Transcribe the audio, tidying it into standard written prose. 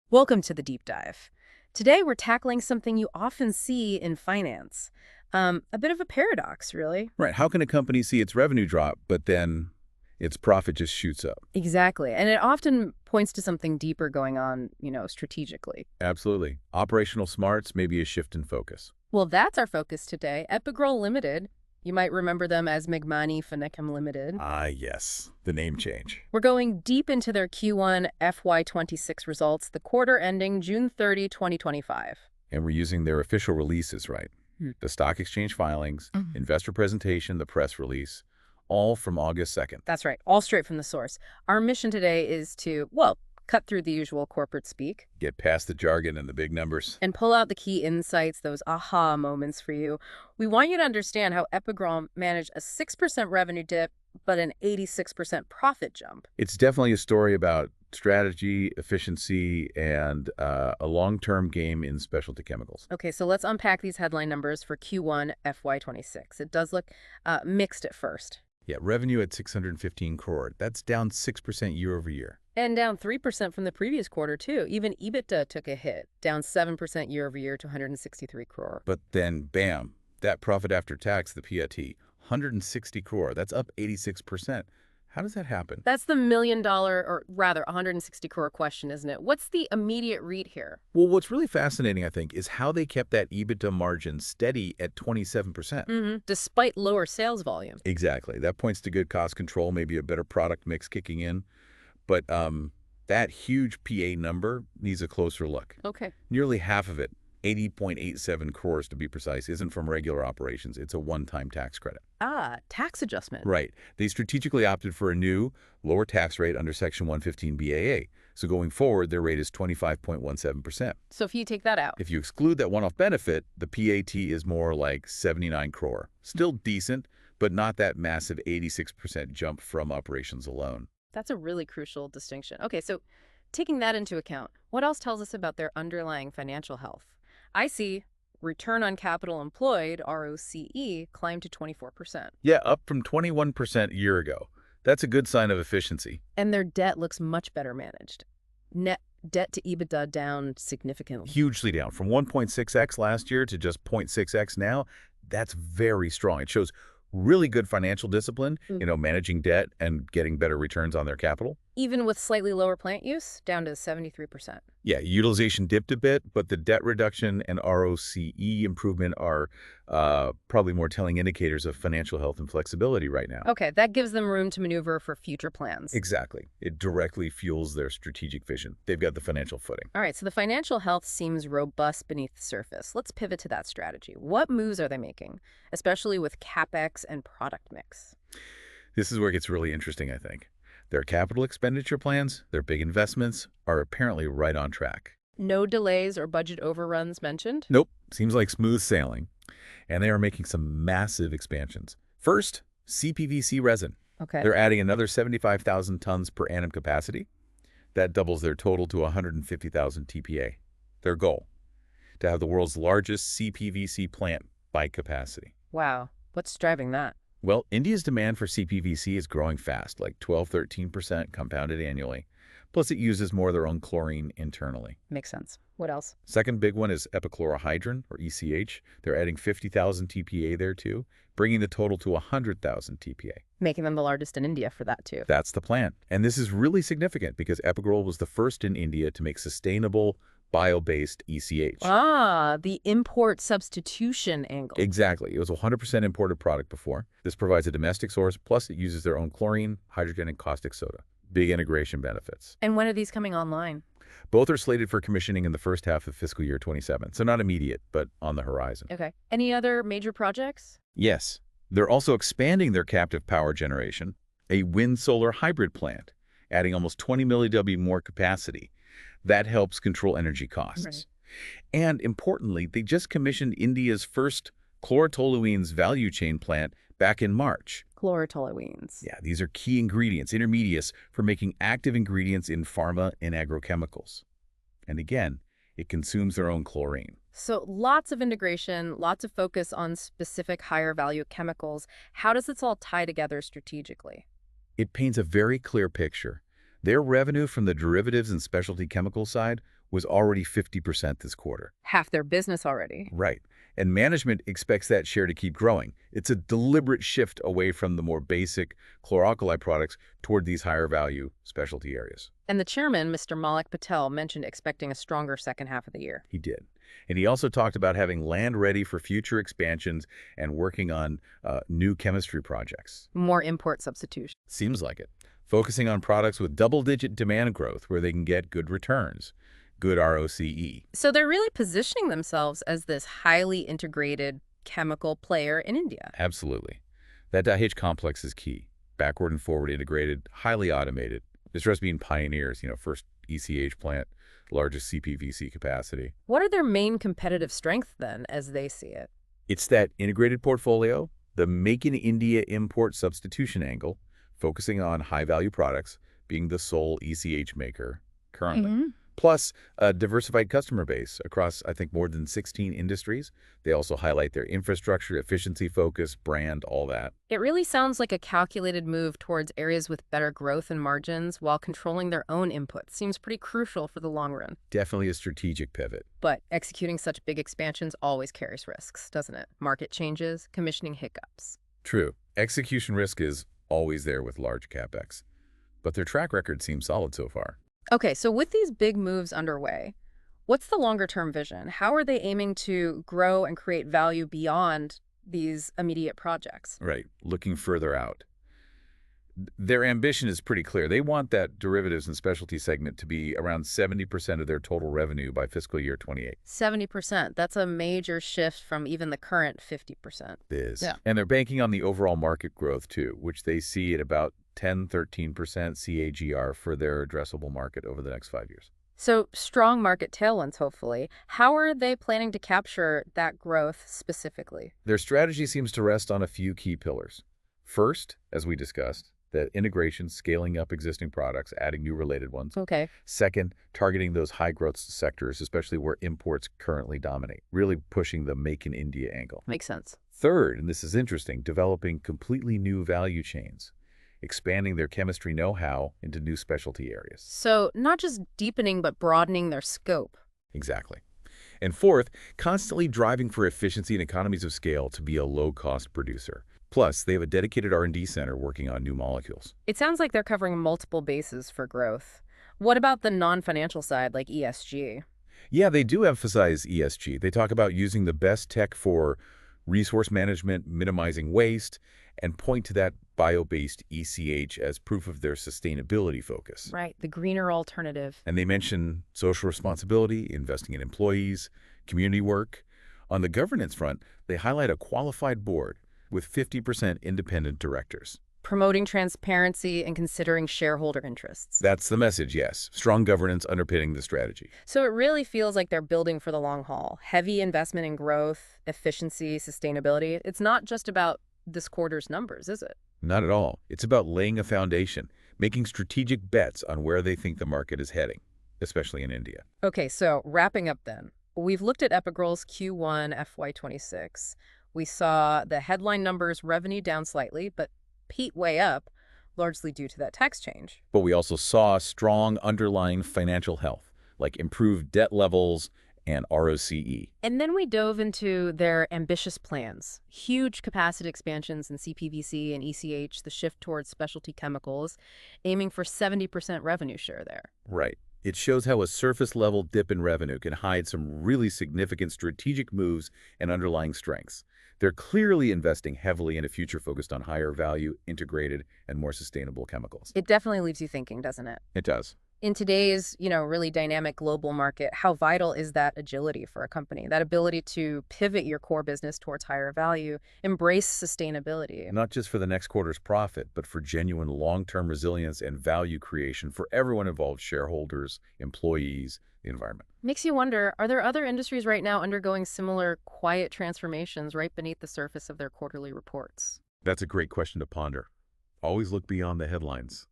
Welcome to the deep dive. Today we're tackling something you often see in finance. A bit of a paradox, really. Right. How can a company see its revenue drop, but then its profit just shoots up? Exactly. And it often points to something deeper going on, strategically. Absolutely. Operational smarts may be a shift in focus. Well, that's our focus today. Epigral Ltd. You might remember them as Megmani Phonicum Limited. Ah, yes. The name change. We're going deep into their Q1 FY26 results, the quarter ending June 30, 2025. And we're using their official releases, right? Hmm. The stock exchange filings, investor presentation, the press release, all from August 2nd. That's right, all straight from the source. Our mission today is to, well, cut through the usual corporate speak Get past the jargon and the big numbers. and pull out the key insights, those aha moments for you. We want you to understand how Epigral managed a 6% revenue dip, but an 86% profit jump. It's definitely a story about strategy, efficiency, and a long-term game in specialty chemicals. Okay, so let's unpack these headline numbers for Q1 FY26. It does look mixed at first. Yeah, revenue at 615 crore. That's down 6% year over year. And down 3% from the previous quarter, too. Even EBITDA took a hit, down 7% year over year to 163 crore. But then, bam, that profit after tax, the PAT, 160 crore. That's up 86%. How does that happen? That's the $1 million, or rather 160 crore question, isn't it? What's the immediate read here? Well, what's really fascinating, I think, is how they kept that EBITDA margin steady at 27%. Despite lower sales volume. Exactly. That points to good cost control, maybe a better product mix kicking in. But that huge PA number needs a closer look. Okay. Nearly half of it, 80.87 crores to be precise, isn't from regular operations. It's a one-time tax credit. Ah, tax adjustment. Right. They strategically opted for a new, lower tax rate under Section 115 BAA. So going forward, their rate is 25.17%. So if you take that out. If you exclude that one-off benefit, the PAT is more like 79 crore. Still decent, but not that massive 86% jump from operations alone. That's a really crucial distinction. Okay, so taking that into account, what else tells us about their underlying financial health? I see return on capital employed, ROCE, climbed to 24%. Yeah, up from 21% a year ago. That's a good sign of efficiency. And their debt looks much better managed. Net debt to EBITDA down significantly. Hugely down from 1.6x last year to just 0.6x now. That's very strong. It shows really good financial discipline, managing debt and getting better returns on their capital. Even with slightly lower plant use, down to 73%. Yeah, utilization dipped a bit, but the debt reduction and ROCE improvement are probably more telling indicators of financial health and flexibility right now. Okay, that gives them room to maneuver for future plans. Exactly. It directly fuels their strategic vision. They've got the financial footing. All right, so the financial health seems robust beneath the surface. Let's pivot to that strategy. What moves are they making, especially with CapEx and product mix? This is where it gets really interesting, I think. Their capital expenditure plans, their big investments, are apparently right on track. No delays or budget overruns mentioned? Nope. Seems like smooth sailing. And they are making some massive expansions. First, CPVC resin. Okay. They're adding another 75,000 tons per annum capacity. That doubles their total to 150,000 TPA. Their goal, to have the world's largest CPVC plant by capacity. Wow. What's driving that? Well, India's demand for CPVC is growing fast, like 12–13% compounded annually. Plus, it uses more of their own chlorine internally. Makes sense. What else? Second big one is epichlorohydrin, or ECH. They're adding 50,000 TPA there, too, bringing the total to 100,000 TPA. Making them the largest in India for that, too. That's the plan. And this is really significant because Epigral was the first in India to make sustainable, bio-based ECH. Ah, the import substitution angle. Exactly. It was a 100% imported product before. This provides a domestic source, plus it uses their own chlorine, hydrogen, and caustic soda. Big integration benefits. And when are these coming online? Both are slated for commissioning in the first half of fiscal year 27, so not immediate, but on the horizon. Okay. Any other major projects? Yes. They're also expanding their captive power generation, a wind-solar hybrid plant, adding almost 20 milliW more capacity. That helps control energy costs. Right. And importantly, they just commissioned India's first chlorotoluenes value chain plant back in March. Chlorotoluenes. Yeah, these are key ingredients, intermediates, for making active ingredients in pharma and agrochemicals. And again, it consumes their own chlorine. So lots of integration, lots of focus on specific higher value chemicals. How does this all tie together strategically? It paints a very clear picture. Their revenue from the derivatives and specialty chemical side was already 50% this quarter. Half their business already. Right. And management expects that share to keep growing. It's a deliberate shift away from the more basic chlor-alkali products toward these higher value specialty areas. And the chairman, Mr. Malik Patel, mentioned expecting a stronger second half of the year. He did. And he also talked about having land ready for future expansions and working on new chemistry projects. More import substitution. Seems like it. Focusing on products with double-digit demand growth where they can get good returns, good ROCE. So they're really positioning themselves as this highly integrated chemical player in India. Absolutely. That Dahej complex is key. Backward and forward integrated, highly automated. They stress being pioneers, first ECH plant, largest CPVC capacity. What are their main competitive strengths then, as they see it? It's that integrated portfolio, the Make in India import substitution angle, focusing on high-value products, being the sole ECH maker currently. Plus a diversified customer base across, I think, more than 16 industries. They also highlight their infrastructure, efficiency focus, brand, all that. It really sounds like a calculated move towards areas with better growth and margins while controlling their own inputs. Seems pretty crucial for the long run. Definitely a strategic pivot. But executing such big expansions always carries risks, doesn't it? Market changes, commissioning hiccups. True. Execution risk is always there with large CapEx. But their track record seems solid so far. Okay, so with these big moves underway, what's the longer-term vision? How are they aiming to grow and create value beyond these immediate projects? Right, looking further out. Their ambition is pretty clear. They want that derivatives and specialty segment to be around 70% of their total revenue by fiscal year 28. 70%. That's a major shift from even the current 50%. It is. Yeah. And they're banking on the overall market growth, too, which they see at about 10–13% CAGR for their addressable market over the next 5 years. So strong market tailwinds, hopefully. How are they planning to capture that growth specifically? Their strategy seems to rest on a few key pillars. First, as we discussed, the integration, scaling up existing products, adding new related ones. Okay. Second, targeting those high-growth sectors, especially where imports currently dominate, really pushing the Make in India angle. Makes sense. Third, and this is interesting, developing completely new value chains, expanding their chemistry know-how into new specialty areas. So not just deepening, but broadening their scope. Exactly. And fourth, constantly driving for efficiency and economies of scale to be a low-cost producer. Plus, they have a dedicated R&D center working on new molecules. It sounds like they're covering multiple bases for growth. What about the non-financial side, like ESG? Yeah, they do emphasize ESG. They talk about using the best tech for resource management, minimizing waste, and point to that bio-based ECH as proof of their sustainability focus. Right, the greener alternative. And they mention social responsibility, investing in employees, community work. On the governance front, they highlight a qualified board with 50% independent directors. Promoting transparency and considering shareholder interests. That's the message, yes. Strong governance underpinning the strategy. So it really feels like they're building for the long haul. Heavy investment in growth, efficiency, sustainability. It's not just about this quarter's numbers, is it? Not at all. It's about laying a foundation, making strategic bets on where they think the market is heading, especially in India. Okay, so wrapping up then. We've looked at Epigral's Q1 FY26. We saw the headline numbers, revenue down slightly, but peak way up, largely due to that tax change. But we also saw strong underlying financial health, like improved debt levels and ROCE. And then we dove into their ambitious plans, huge capacity expansions in CPVC and ECH, the shift towards specialty chemicals, aiming for 70% revenue share there. Right. It shows how a surface-level dip in revenue can hide some really significant strategic moves and underlying strengths. They're clearly investing heavily in a future focused on higher value, integrated, and more sustainable chemicals. It definitely leaves you thinking, doesn't it? It does. In today's, really dynamic global market, how vital is that agility for a company? That ability to pivot your core business towards higher value, embrace sustainability. Not just for the next quarter's profit, but for genuine long-term resilience and value creation for everyone involved, shareholders, employees, the environment. Makes you wonder, are there other industries right now undergoing similar quiet transformations right beneath the surface of their quarterly reports? That's a great question to ponder. Always look beyond the headlines.